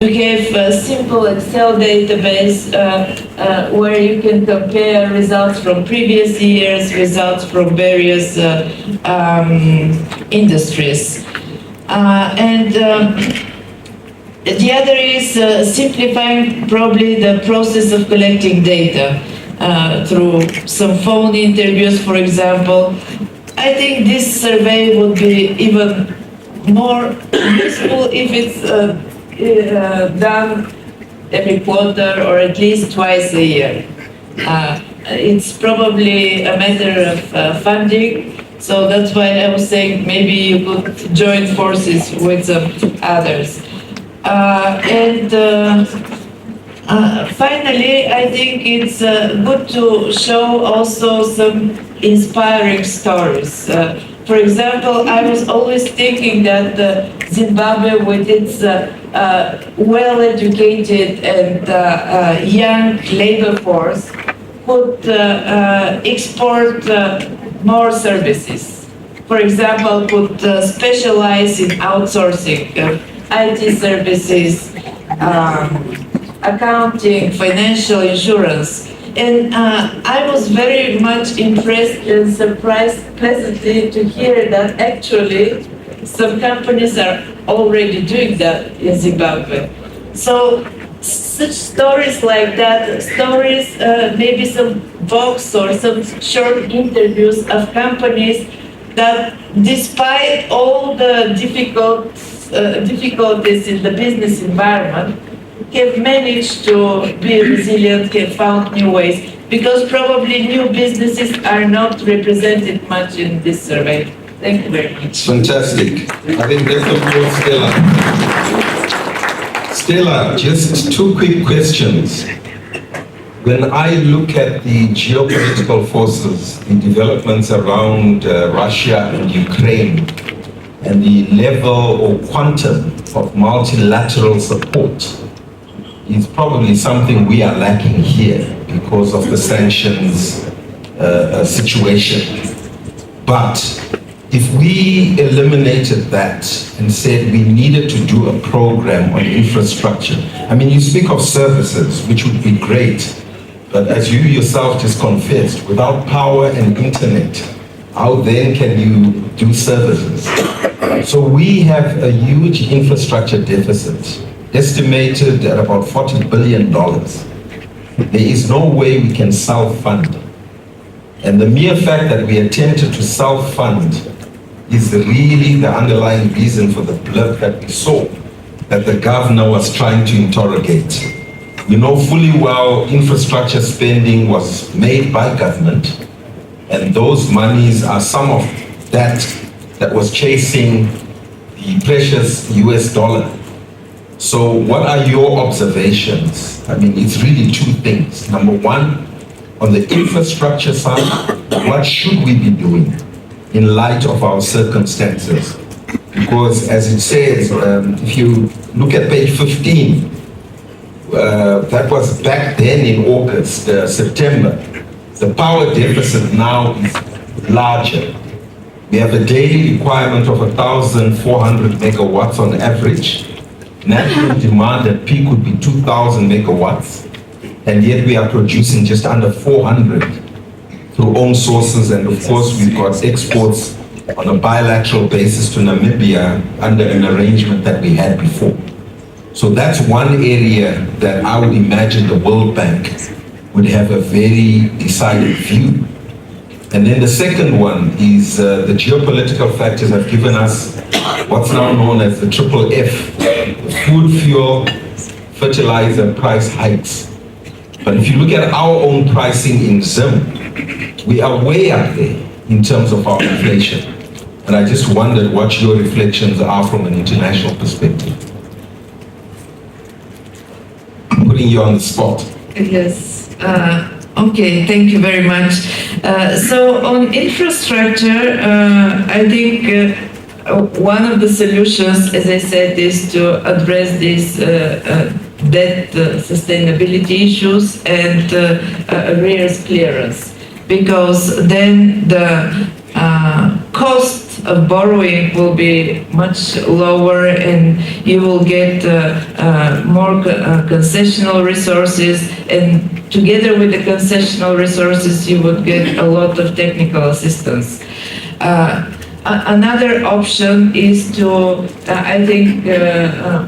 You have a simple Excel database where you can compare results from previous years, results from various industries. The other is simplifying probably the process of collecting data through some phone interviews, for example. I think this survey would be even more useful if it's done every quarter or at least twice a year. It's probably a matter of funding, so that's why I was saying maybe you could join forces with some others. Finally, I think it's good to show also some inspiring stories. For example, I was always thinking that Zimbabwe, with its well-educated and young labor force, could export more services. For example, could specialize in outsourcing IT services, accounting, financial insurance. And I was very much impressed and surprised pleasantly to hear that actually some companies are already doing that in Zimbabwe. So such stories like that, stories, maybe some books or some short interviews of companies that despite all the difficulties in the business environment, have managed to be resilient, have found new ways, because probably new businesses are not represented much in this survey. Thank you very much. Fantastic. I think that's the whole Stella. Stella, just two quick questions. When I look at the geopolitical forces, the developments around Russia and Ukraine, and the level or quantum of multilateral support, is probably something we are lacking here because of the sanctions situation. But if we eliminated that and said we needed to do a program on infrastructure, I mean, you speak of services, which would be great, but as you yourself just confessed, without power and internet, how then can you do services? So we have a huge infrastructure deficit, estimated at about $40 billion. There is no way we can self-fund. And the mere fact that we attempted to self-fund is really the underlying reason for the blip that we saw, that the governor was trying to interrogate. You know fully well infrastructure spending was made by government, and those monies are some of that was chasing the precious US dollar. So what are your observations? I mean, it's really two things. Number one, on the infrastructure side, what should we be doing in light of our circumstances? Because as it says, if you look at page 15, that was back then in August, September. The power deficit now is larger. We have a daily requirement of 1,400 megawatts on average. National demand at peak would be 2,000 megawatts, and yet we are producing just under 400 through own sources, and of course we've got exports on a bilateral basis to Namibia under an arrangement that we had before. So that's one area that I would imagine the World Bank would have a very decided view. And then the second one is the geopolitical factors have given us what's now known as the triple F, food, fuel, fertilizer price hikes. But if you look at our own pricing in Zim, we are way up there in terms of our inflation. And I just wondered what your reflections are from an international perspective. Putting you on the spot. Yes. Okay, thank you very much. So on infrastructure, I think one of the solutions, as I said, is to address these debt sustainability issues and arrears clearance, because then the cost cost of borrowing will be much lower, and you will get more concessional resources, and together with the concessional resources you would get a lot of technical assistance. Another option is to, I think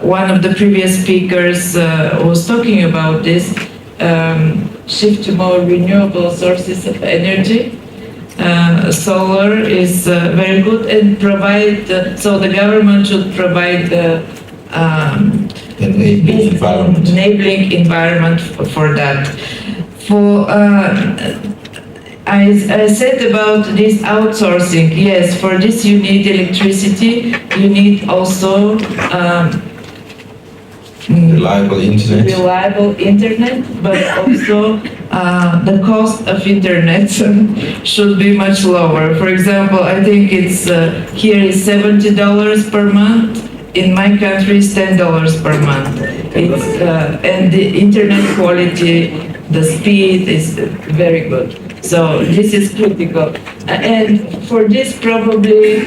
one of the previous speakers was talking about this, shift to more renewable sources of energy. Solar is very good and provide, so the government should provide the enabling environment for that. For I said about this outsourcing, yes, for this you need electricity, you need also reliable internet, but also the cost of internet should be much lower. For example, I think it's here is $70 per month. In my country, it's $10 per month. It's and the internet quality, the speed is very good. So this is critical. And for this, probably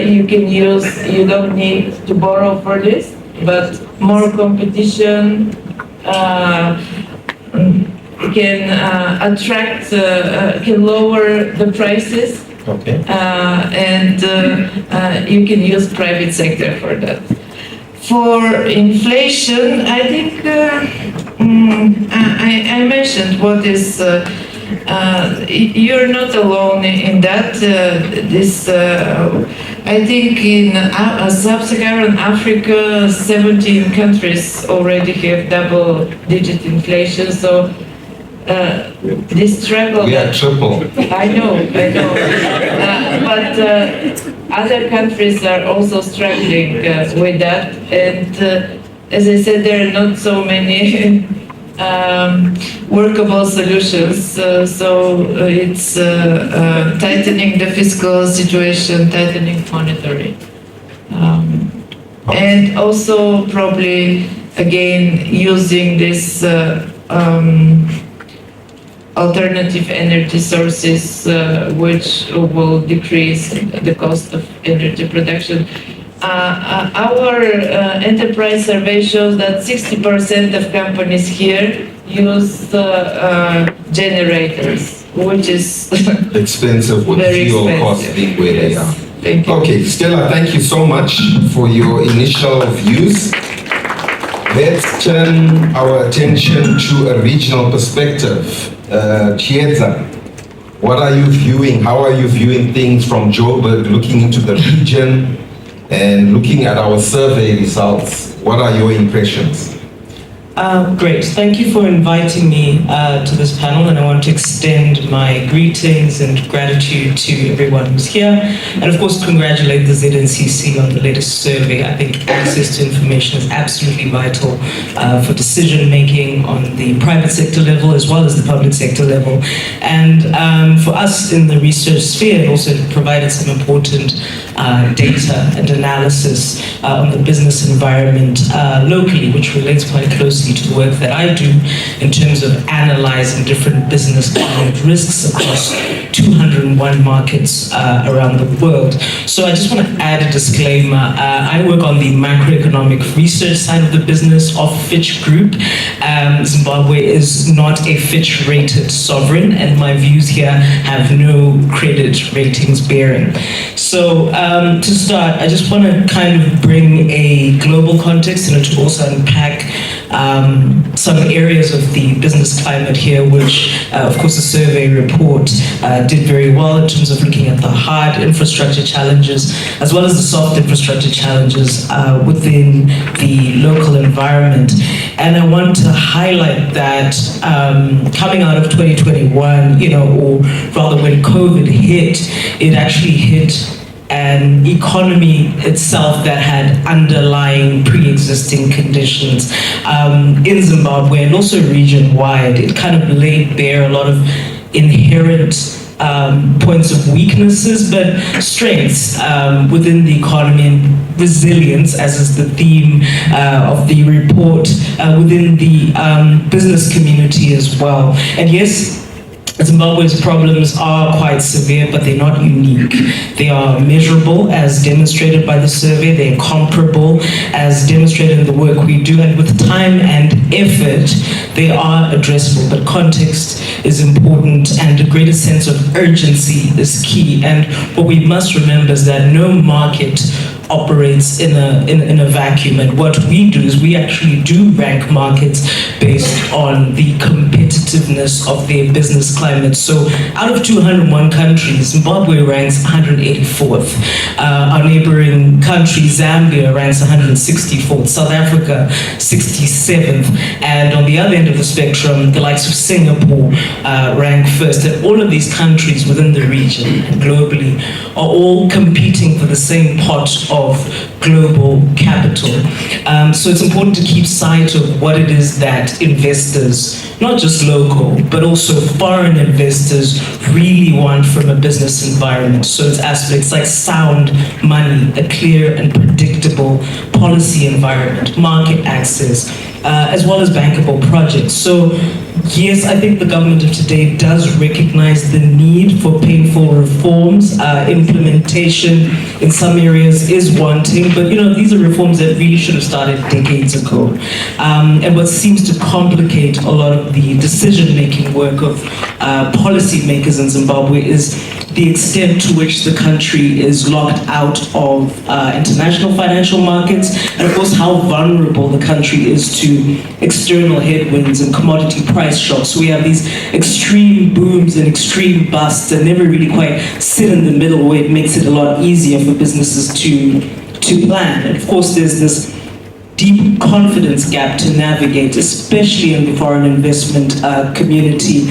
you can use. You don't need to borrow for this, but more competition can attract, can lower the prices. Okay. And you can use private sector for that. For inflation, I think I mentioned what is. You're not alone in that. I think in sub-Saharan Africa, 17 countries already have double-digit inflation. So this struggle. We are triple. I know. But other countries are also struggling with that. And as I said, there are not so many workable solutions. So it's tightening the fiscal situation, tightening monetary. And also probably, again, using this alternative energy sources, which will decrease the cost of energy production. Our enterprise survey shows that 60% of companies here use generators, which is expensive with fuel costs being where they are. Thank you. Okay, Stella, thank you so much for your initial views. Let's turn our attention to a regional perspective. Chieza, what are you viewing? How are you viewing things from Joburg, looking into the region and looking at our survey results? What are your impressions? Great. Thank you for inviting me to this panel, and I want to extend my greetings and gratitude to everyone who's here, and of course congratulate the ZNCC on the latest survey. I think access to information is absolutely vital for decision making on the private sector level as well as the public sector level. And for us in the research sphere, it also provided some important data and analysis on the business environment locally, which relates quite closely to the work that I do in terms of analyzing different business climate risks across 201 markets around the world. So I just want to add a disclaimer. I work on the macroeconomic research side of the business of Fitch Group. Zimbabwe is not a Fitch rated sovereign, and my views here have no credit ratings bearing. So to start, I just want to kind of bring a global context and to also unpack some areas of the business climate here, which of course the survey report did very well in terms of looking at the hard infrastructure challenges as well as the soft infrastructure challenges within the local environment. And I want to highlight that coming out of 2021, or rather when COVID hit, it actually hit an economy itself that had underlying pre-existing conditions in Zimbabwe and also region-wide. It kind of laid bare a lot of inherent points of weaknesses, but strengths within the economy and resilience, as is the theme of the report, within the business community as well. And yes, Zimbabwe's problems are quite severe, but they're not unique. They are measurable, as demonstrated by the survey. They're comparable, as demonstrated in the work we do. And with time and effort, they are addressable. But context is important, and a greater sense of urgency is key. And what we must remember is that no market operates in a vacuum, and what we do is we actually do rank markets based on the competitiveness of their business climate. So out of 201 countries, Zimbabwe ranks 184th. Our neighboring country, Zambia, ranks 164th. South Africa, 67th. And on the other end of the spectrum, the likes of Singapore rank first. And all of these countries within the region and globally are all competing for the same pot of global capital. So it's important to keep sight of what it is that investors, not just local, but also foreign investors, really want from a business environment. So it's aspects like sound money, a clear and predictable policy environment, market access, as well as bankable projects. So yes, I think the government of today does recognize the need for painful reforms. Implementation in some areas is wanting, but these are reforms that really should have started decades ago. And what seems to complicate a lot of the decision-making work of policymakers in Zimbabwe is the extent to which the country is locked out of international financial markets, and of course how vulnerable the country is to external headwinds and commodity price shocks. So we have these extreme booms and extreme busts that never really quite sit in the middle, where it makes it a lot easier for businesses to plan. And of course there's this deep confidence gap to navigate, especially in the foreign investment community.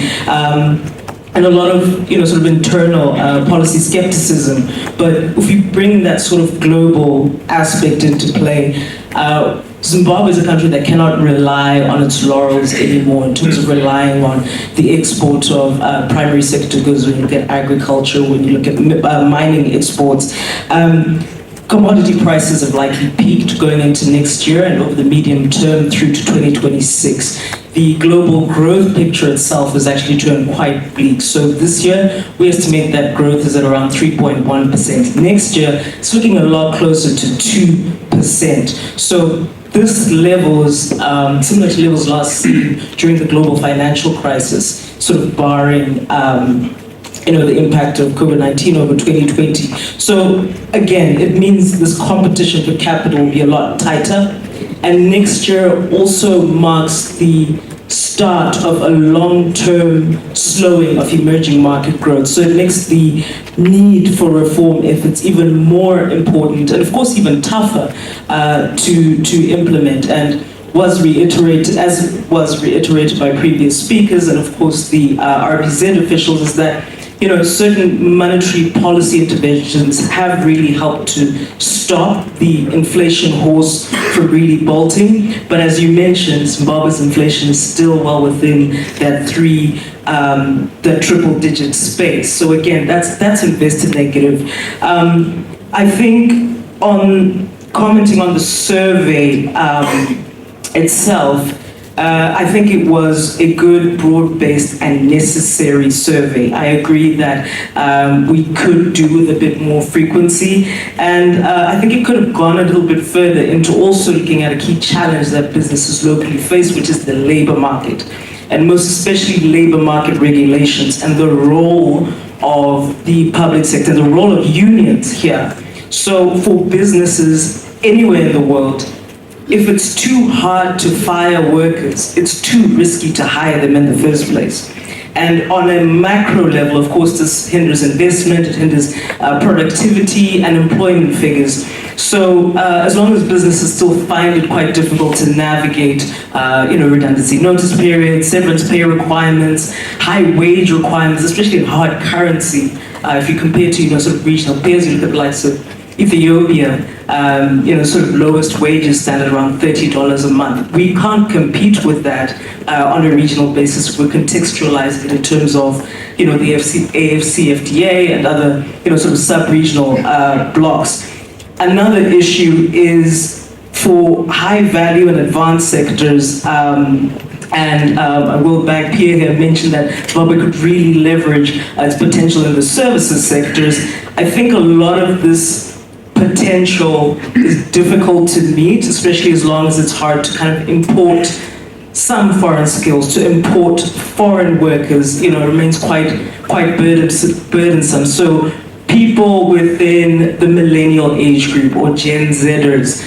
And a lot of sort of internal policy skepticism. But if we bring that sort of global aspect into play, Zimbabwe is a country that cannot rely on its laurels anymore in terms of relying on the export of primary sector goods. When you look at agriculture, when you look at mining exports, commodity prices have likely peaked going into next year and over the medium term through to 2026. The global growth picture itself is actually turned quite bleak. So this year, we estimate that growth is at around 3.1%. Next year, it's looking a lot closer to 2%. So this levels, similar to levels last seen during the global financial crisis, sort of barring the impact of COVID-19 over 2020. So again, it means this competition for capital will be a lot tighter. And next year also marks the start of a long-term slowing of emerging market growth. So it makes the need for reform efforts even more important, and of course even tougher to implement. And was reiterated, as was reiterated by previous speakers and of course the RBZ officials, is that certain monetary policy interventions have really helped to stop the inflation horse from really bolting. But as you mentioned, Zimbabwe's inflation is still well within that triple-digit space. So again, that's investor negative. I think on commenting on the survey itself, I think it was a good, broad-based and necessary survey. I agree that we could do with a bit more frequency, and I think it could have gone a little bit further into also looking at a key challenge that businesses locally face, which is the labor market, and most especially labor market regulations and the role of the public sector, the role of unions here. So for businesses anywhere in the world, if it's too hard to fire workers, it's too risky to hire them in the first place. And on a macro level, of course, this hinders investment, it hinders productivity and employment figures. So as long as businesses still find it quite difficult to navigate, redundancy notice periods, severance pay requirements, high wage requirements, especially in hard currency, if you compare to sort of regional peers, you look at the likes of Ethiopia, sort of lowest wages stand at around $30 a month. We can't compete with that on a regional basis. We're contextualizing it in terms of, the AFCFTA and other, sort of sub-regional blocks. Another issue is for high value and advanced sectors, And World Bank Pierre here mentioned that Zimbabwe could really leverage its potential in the services sectors. I think a lot of this potential is difficult to meet, especially as long as it's hard to kind of import some foreign skills, to import foreign workers, remains quite burdensome. So people within the millennial age group or Gen Zers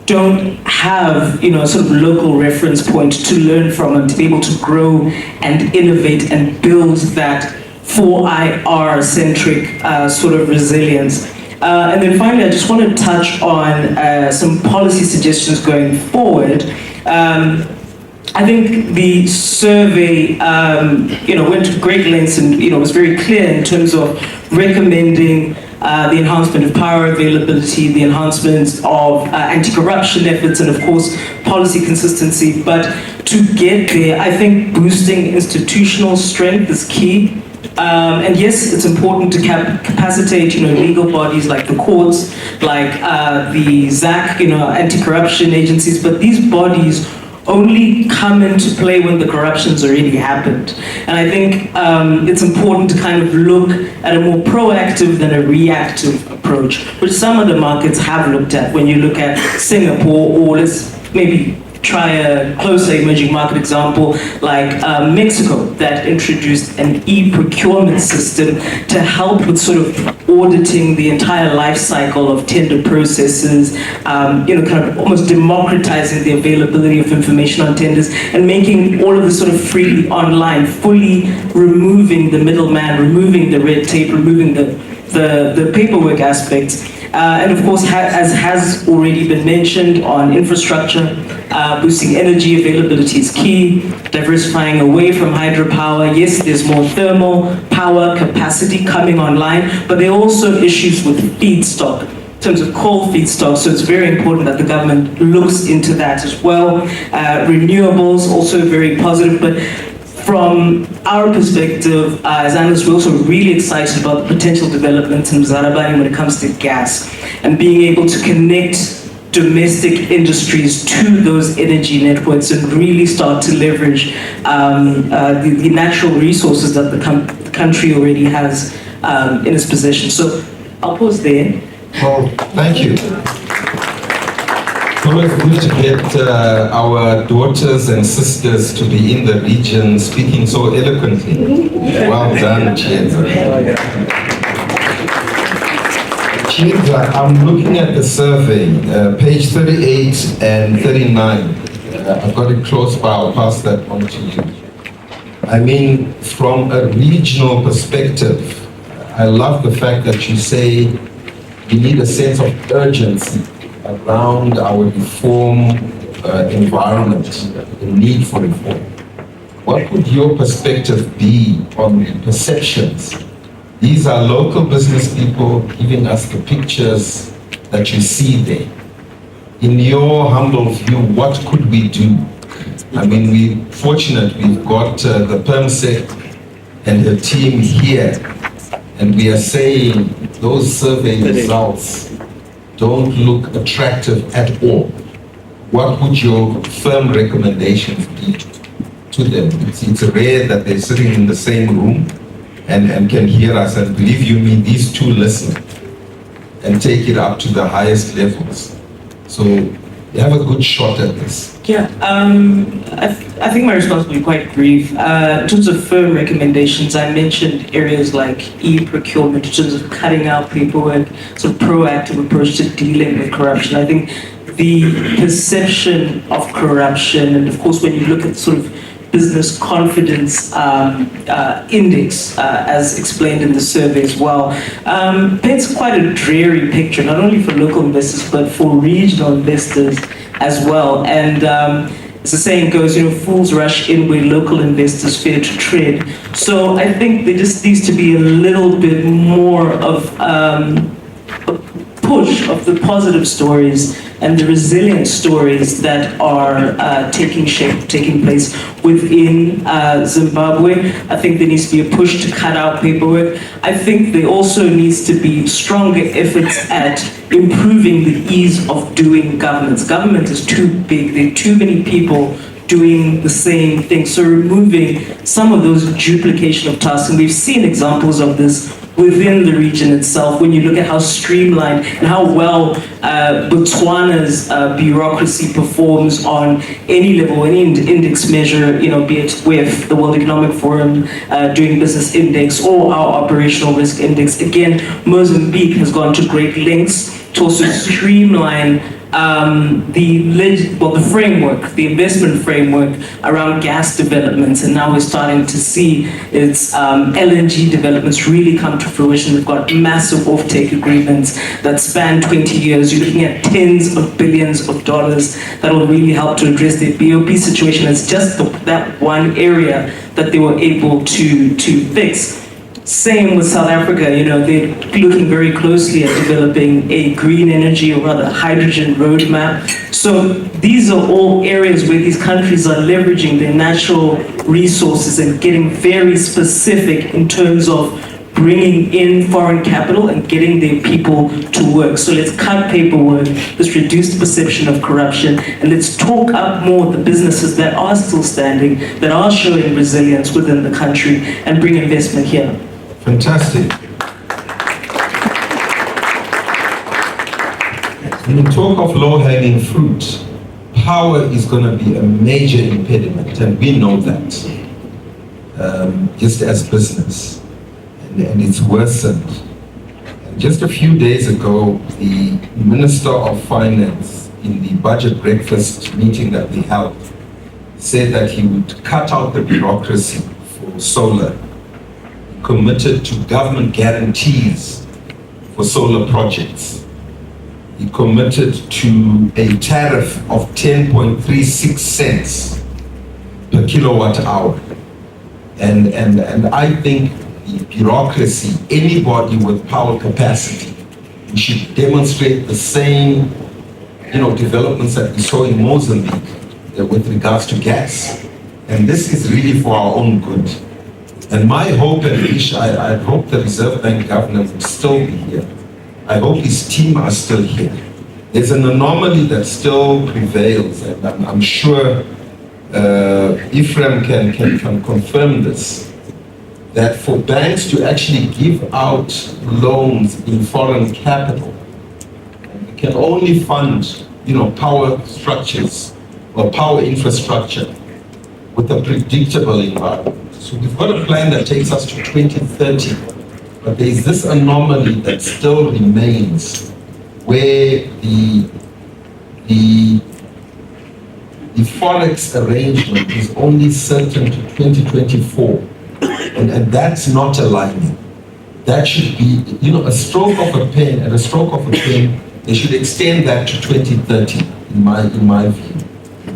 don't have, sort of local reference point to learn from and to be able to grow and innovate and build that 4IR-centric sort of resilience. And then finally, I just want to touch on some policy suggestions going forward. I think the survey, went to great lengths and, was very clear in terms of recommending the enhancement of power availability, the enhancement of anti-corruption efforts, and of course, policy consistency. But to get there, I think boosting institutional strength is key. And yes, it's important to capacitate, legal bodies like the courts, like the ZAC, anti-corruption agencies, but these bodies only come into play when the corruption's already happened. And I think it's important to kind of look at a more proactive than a reactive approach, which some of the markets have looked at. When you look at Singapore, or let's maybe try a closer emerging market example like Mexico, that introduced an e-procurement system to help with sort of auditing the entire life cycle of tender processes, kind of almost democratizing the availability of information on tenders and making all of this sort of freely online, fully removing the middleman, removing the red tape, removing the paperwork aspects. And of course, as has already been mentioned on infrastructure, boosting energy availability is key, diversifying away from hydropower. Yes, there's more thermal power capacity coming online, but there are also issues with feedstock, in terms of coal feedstock, so it's very important that the government looks into that as well. Renewables, also very positive, but from our perspective, as analysts, we're also really excited about the potential developments in Mzarabani when it comes to gas and being able to connect domestic industries to those energy networks and really start to leverage the natural resources that the country already has in its possession. So I'll pause there. Well, thank you. It's always good to get our daughters and sisters to be in the region speaking so eloquently. Well done, Chieza. Chieza, I'm looking at the survey, page 38 and 39. I've got it close by, I'll pass that on to you. I mean, from a regional perspective, I love the fact that you say we need a sense of urgency around our reform environment, the need for reform. What would your perspective be on the perceptions? These are local business people giving us the pictures that you see there. In your humble view, what could we do? I mean, we're fortunate we've got the PERMSEC and the team here, and we are saying those survey results don't look attractive at all. What would your firm recommendations be to them? It's rare that they're sitting in the same room and can hear us, and believe you me, these two listen and take it up to the highest levels. So you have a good shot at this. Yeah, I think my response will be quite brief. In terms of firm recommendations, I mentioned areas like e-procurement, in terms of cutting out paperwork, sort of proactive approach to dealing with corruption. I think the perception of corruption, and of course when you look at sort of business confidence index, as explained in the survey as well, paints quite a dreary picture, not only for local investors, but for regional investors as well. And as the saying goes, fools rush in where local investors fear to tread. So I think there just needs to be a little bit more of a push of the positive stories and the resilient stories that are taking shape, taking place within Zimbabwe. I think there needs to be a push to cut out paperwork. I think there also needs to be stronger efforts at improving the ease of doing governance. Government is too big. There are too many people doing the same thing. So removing some of those duplication of tasks, and we've seen examples of this within the region itself, when you look at how streamlined and how well Botswana's bureaucracy performs on any level, any index measure, be it with the World Economic Forum doing business index or our operational risk index. Again, Mozambique has gone to great lengths to also streamline the framework, the investment framework around gas developments, and now we're starting to see its LNG developments really come to fruition. We've got massive offtake agreements that span 20 years. You're looking at tens of billions of dollars that will really help to address the BOP situation. It's just that one area that they were able to fix. Same with South Africa, they're looking very closely at developing a green energy, or rather hydrogen roadmap. So these are all areas where these countries are leveraging their natural resources and getting very specific in terms of bringing in foreign capital and getting their people to work. So let's cut paperwork, let's reduce the perception of corruption, and let's talk up more the businesses that are still standing, that are showing resilience within the country, and bring investment here. Fantastic. When you talk of low-hanging fruit, power is going to be a major impediment, and we know that, just as business, and it's worsened. And just a few days ago, the Minister of Finance, in the budget breakfast meeting that we held, said that he would cut out the bureaucracy for solar, committed to government guarantees for solar projects. He committed to a tariff of 10.36 cents per kilowatt hour. And I think the bureaucracy, anybody with power capacity, we should demonstrate the same developments that we saw in Mozambique with regards to gas. And this is really for our own good. And my hope and wish, I hope the Reserve Bank governor will still be here. I hope his team are still here. There's an anomaly that still prevails, and I'm sure Ephraim can confirm this, that for banks to actually give out loans in foreign capital, we can only fund power structures or power infrastructure with a predictable environment. So we've got a plan that takes us to 2030, but there is this anomaly that still remains, where the forex arrangement is only certain to 2024, and that's not aligning. That should be, a stroke of a pen, and a stroke of a pen, they should extend that to 2030, in my view.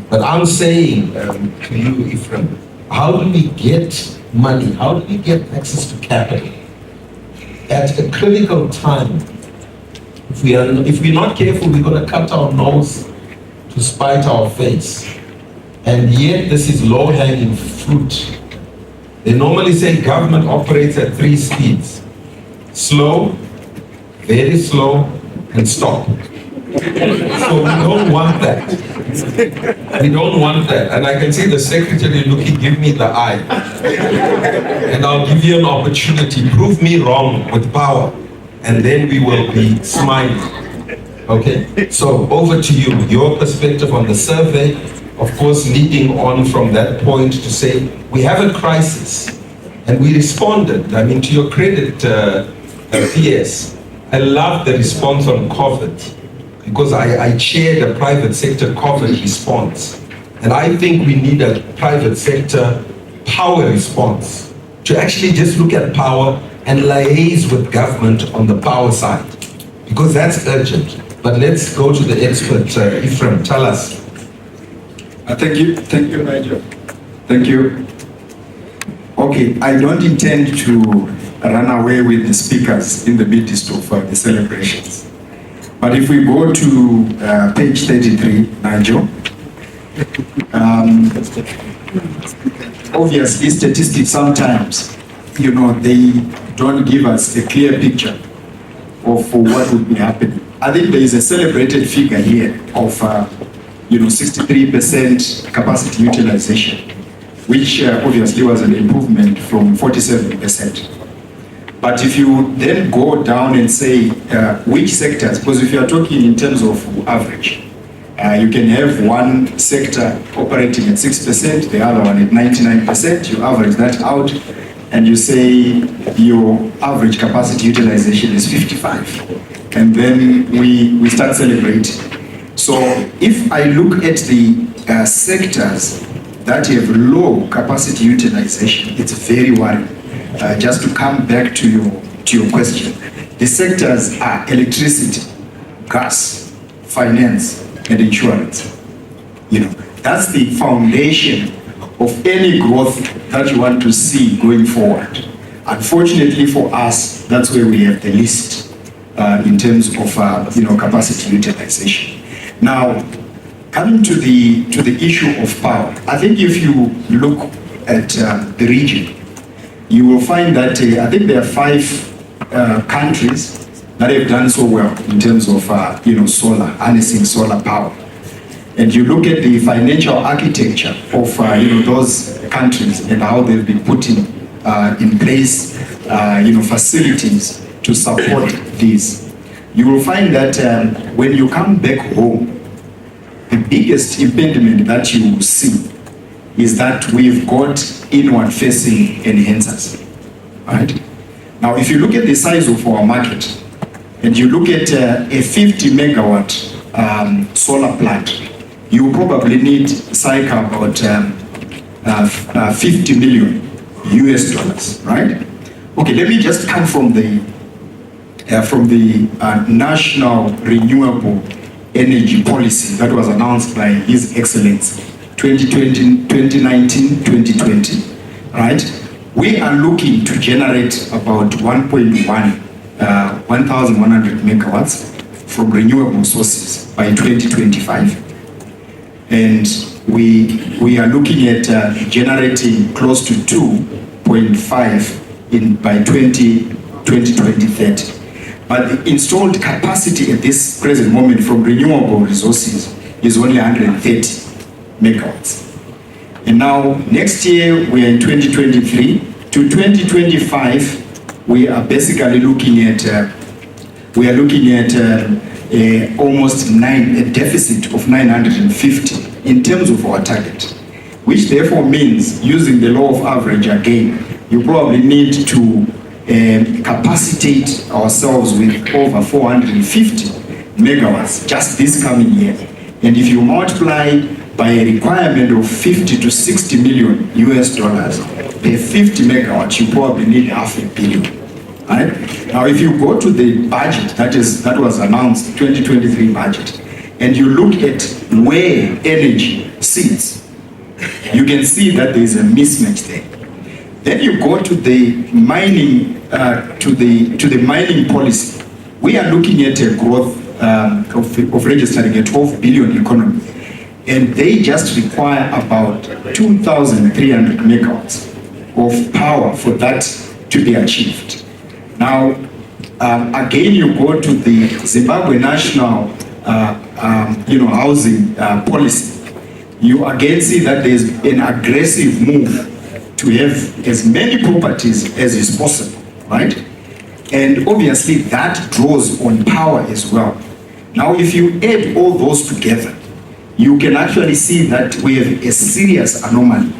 But I'm saying to you, Ephraim, how do we get money? How do we get access to capital at a critical time? If we're not careful, we're going to cut our nose to spite our face. And yet, this is low-hanging fruit. They normally say government operates at 3 speeds: slow, very slow, and stop. So we don't want that. We don't want that. And I can see the secretary looking, give me the eye. And I'll give you an opportunity. Prove me wrong with power. And then we will be smiling. Okay? So over to you. Your perspective on the survey. Of course, leading on from that point to say, we have a crisis. And we responded. I mean, to your credit, PS, I love the response on COVID. Because I chair the private sector COVID response. And I think we need a private sector power response to actually just look at power and liaise with government on the power side, because that's urgent. But let's go to the expert, Ephraim, tell us. Thank you, Nigel. Thank you. Okay, I don't intend to run away with the speakers in the midst of the celebrations. But if we go to page 33, Nigel, obviously statistics sometimes, they don't give us a clear picture of what would be happening. I think there is a celebrated figure here of 63% capacity utilization, which obviously was an improvement from 47%. But if you then go down and say which sectors, because if you are talking in terms of average, you can have one sector operating at 6%, the other one at 99%, you average that out, and you say your average capacity utilization is 55. And then we start celebrating. So if I look at the sectors that have low capacity utilization, it's very worrying. Just to come back to your question, the sectors are electricity, gas, finance, and insurance. That's the foundation of any growth that you want to see going forward. Unfortunately for us, that's where we have the least in terms of capacity utilization. Now, coming to the issue of power, I think if you look at the region, you will find that I think there are 5 countries that have done so well in terms of solar, harnessing solar power. And you look at the financial architecture of those countries and how they've been putting in place facilities to support this. You will find that when you come back home, the biggest impediment that you will see is that we've got inward-facing enhancers, right? Now, if you look at the size of our market, and you look at a 50 megawatt solar plant, you probably need circa about 50 million US dollars, right? Okay, let me just come from the National Renewable Energy Policy that was announced by His Excellency 2019-2020, right? We are looking to generate about 1,100 megawatts from renewable sources by 2025. And we are looking at generating close to 2.5 by 2030. But the installed capacity at this present moment from renewable resources is only 130 megawatts. And now next year we are in 2023 to 2025. We are basically looking at almost a deficit of 950 in terms of our target, which therefore means, using the law of average again, you probably need to capacitate ourselves with over 450 megawatts just this coming year. And if you multiply by a requirement of 50 to 60 million US dollars per 50 megawatts, you probably need $500 million. Right? Now, if you go to the budget that was announced, 2023 budget, and you look at where energy sits, you can see that there is a mismatch there. Then you go to the mining, to the mining policy. We are looking at a growth of registering a 12 billion economy, and they just require about 2,300 megawatts of power for that to be achieved. Now, again, you go to the Zimbabwe National housing policy. You again see that there's an aggressive move to have as many properties as is possible, right? And obviously that draws on power as well. Now, if you add all those together, you can actually see that we have a serious anomaly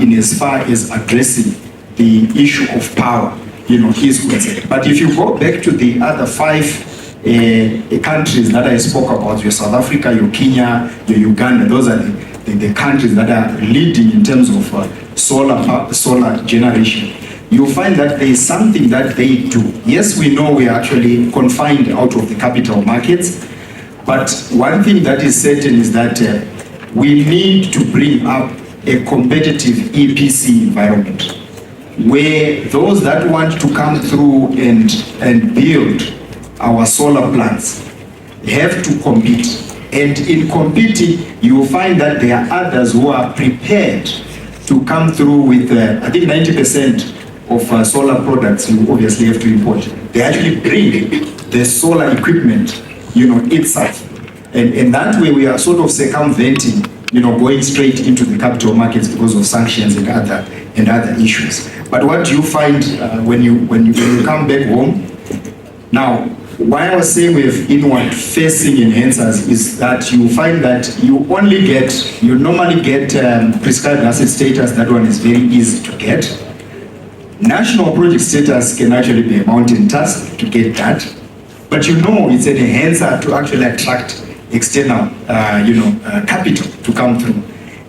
in as far as addressing the issue of power, is concerned. But if you go back to the other 5 countries that I spoke about, your South Africa, your Kenya, your Uganda, those are the countries that are leading in terms of solar generation. You'll find that there is something that they do. Yes, we know we are actually confined out of the capital markets, but one thing that is certain is that we need to bring up a competitive EPC environment where those that want to come through and build our solar plants have to compete. And in competing, you will find that there are others who are prepared to come through with, I think 90% of solar products you obviously have to import. They actually bring the solar equipment, itself. And that way we are sort of circumventing, going straight into the capital markets because of sanctions and other issues. But what do you find when you come back home? Now, why I was saying we have inward-facing enhancers is that you find that you normally get prescribed asset status. That one is very easy to get. National project status can actually be a mountain task to get that, but it's an enhancer to actually attract external, capital to come through.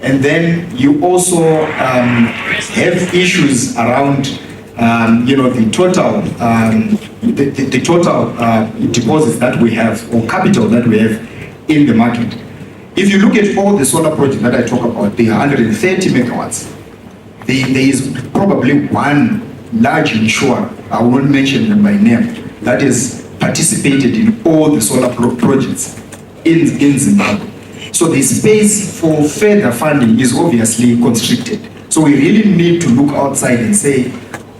And then you also have issues around, the total deposits that we have or capital that we have in the market. If you look at all the solar projects that I talk about, the 130 megawatts, there is probably one large insurer, I will not mention them by name, that is participated in all the solar projects in Zimbabwe. So the space for further funding is obviously constricted. So we really need to look outside and say,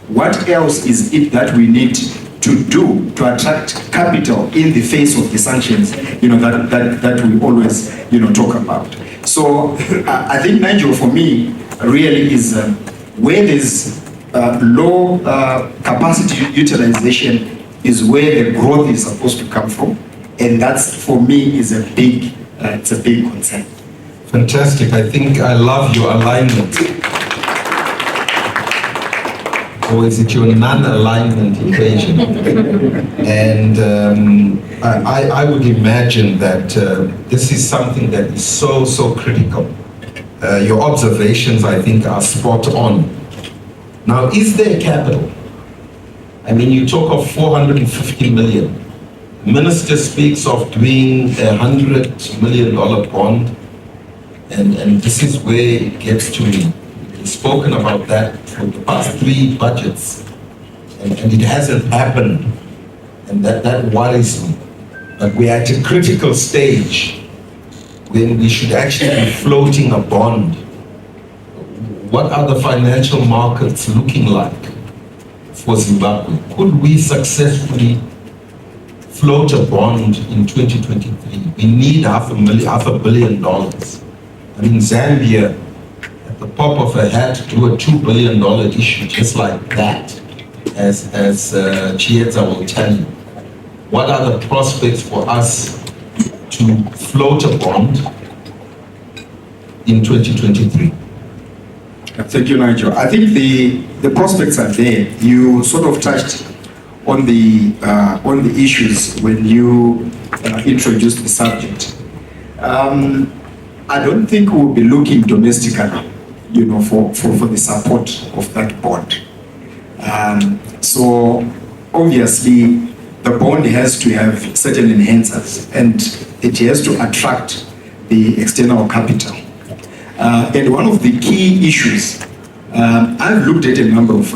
what else is it that we need to do to attract capital in the face of the sanctions, that we always, talk about. So I think, Nigel, for me, really is where there's low capacity utilization is where the growth is supposed to come from, and that's, for me, is a big concern. Fantastic. I think I love your alignment. Or is it your non-alignment equation? And I would imagine that this is something that is so critical. Your observations, I think, are spot on. Now, is there capital? I mean, you talk of 450 million. The minister speaks of doing $100 million bond, and this is where it gets to me. We've spoken about that for the past 3 budgets, and it hasn't happened, and that worries me. But we're at a critical stage when we should actually be floating a bond. What are the financial markets looking like for Zimbabwe? Could we successfully float a bond in 2023? We need $500 million. I mean, Zambia, at the pop of a hat, do a $2 billion issue just like that, as Chieza will tell you. What are the prospects for us to float a bond in 2023? Thank you, Nigel. I think the prospects are there. You sort of touched on the issues when you introduced the subject. I don't think we'll be looking domestically, for the support of that bond. So obviously, the bond has to have certain enhancers, and it has to attract the external capital. And one of the key issues, I've looked at a number of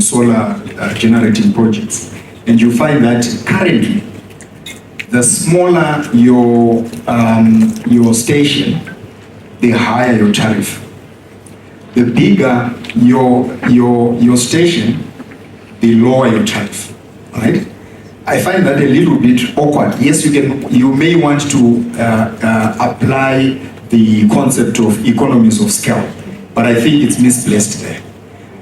solar generating projects, and you find that currently, the smaller your station, the higher your tariff. The bigger your station, the lower your tariff. Right? I find that a little bit awkward. Yes, you may want to apply the concept of economies of scale, but I think it's misplaced there,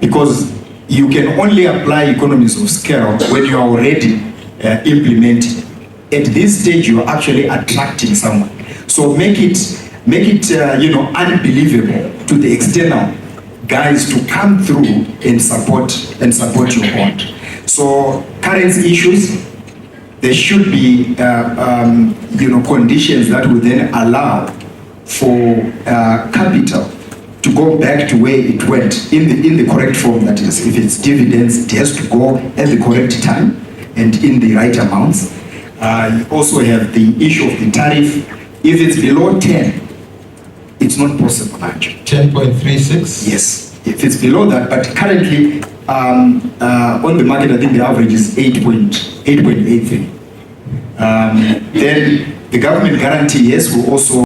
because you can only apply economies of scale when you are already implementing. At this stage, you are actually attracting someone. So make it unbelievable to the external guys to come through and support your bond. So currency issues, there should be conditions that will then allow for capital to go back to where it went in the correct form. That is, if it's dividends, it has to go at the correct time and in the right amounts. You also have the issue of the tariff. If it's below 10, it's not possible, actually. 10.36? Yes, if it's below that, but currently on the market, I think the average is 8.83. Then the government guarantee, yes, will also